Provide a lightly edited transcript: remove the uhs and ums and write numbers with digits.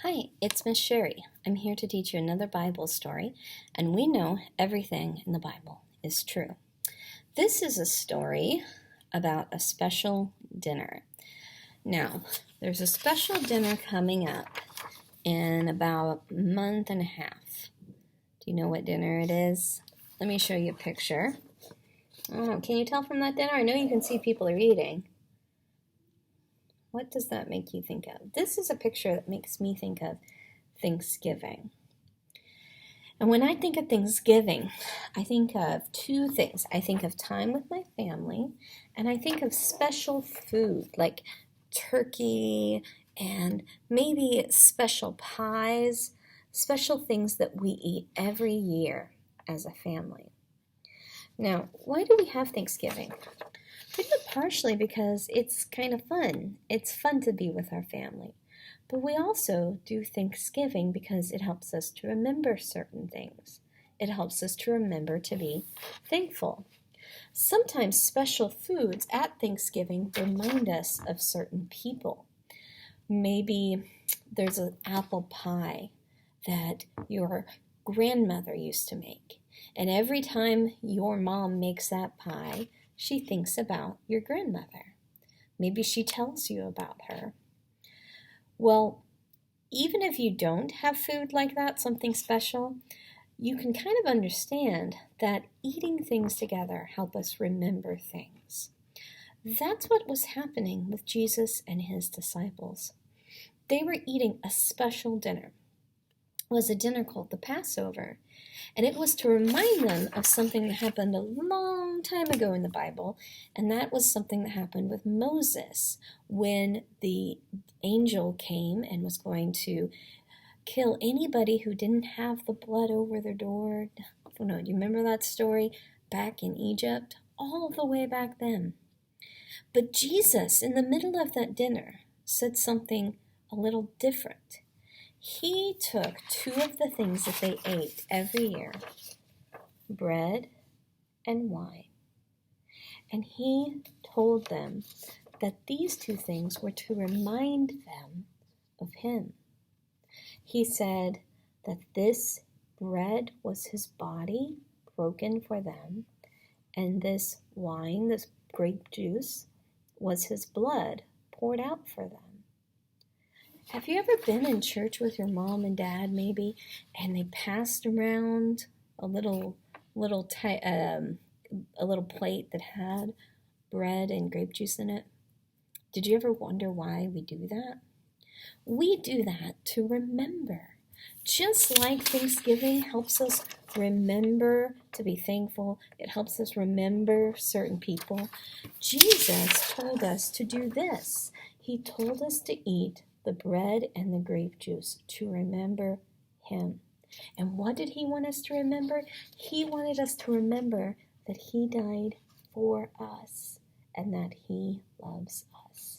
Hi, it's Miss Sherry. I'm here to teach you another Bible story, and we know everything in the Bible is true. This is a story about a special dinner. Now, there's a special dinner coming up in about a month and a half. Do you know what dinner it is? Let me show you a picture. Oh, can you tell from that dinner? I know you can see people are eating. What does that make you think of? This is a picture that makes me think of Thanksgiving. And when I think of Thanksgiving, I think of two things. I think of time with my family, and I think of special food like turkey and maybe special pies, special things that we eat every year as a family. Now, why do we have Thanksgiving? We do it partially because it's kind of fun. It's fun to be with our family. But we also do Thanksgiving because it helps us to remember certain things. It helps us to remember to be thankful. Sometimes special foods at Thanksgiving remind us of certain people. Maybe there's an apple pie that your grandmother used to make. And every time your mom makes that pie, she thinks about your grandmother. Maybe she tells you about her. Well, even if you don't have food like that, something special, you can kind of understand that eating things together help us remember things. That's what was happening with Jesus and his disciples. They were eating a special dinner. It was a dinner called the Passover, and it was to remind them of something that happened a long time ago in the Bible, and that was something that happened with Moses when the angel came and was going to kill anybody who didn't have the blood over their door. Oh no, do you remember that story back in Egypt? All the way back then. But Jesus, in the middle of that dinner, said something a little different. He took two of the things that they ate every year, bread and wine, and he told them that these two things were to remind them of him. He said that this bread was his body broken for them, and this wine, this grape juice, was his blood poured out for them. Have you ever been in church with your mom and dad maybe, and they passed around a little plate that had bread and grape juice in it? Did you ever wonder why we do that? We do that to remember. Just like Thanksgiving helps us remember to be thankful, it helps us remember certain people. Jesus told us to do this. He told us to eat the bread and the grape juice to remember him. And what did he want us to remember? He wanted us to remember that he died for us and that he loves us.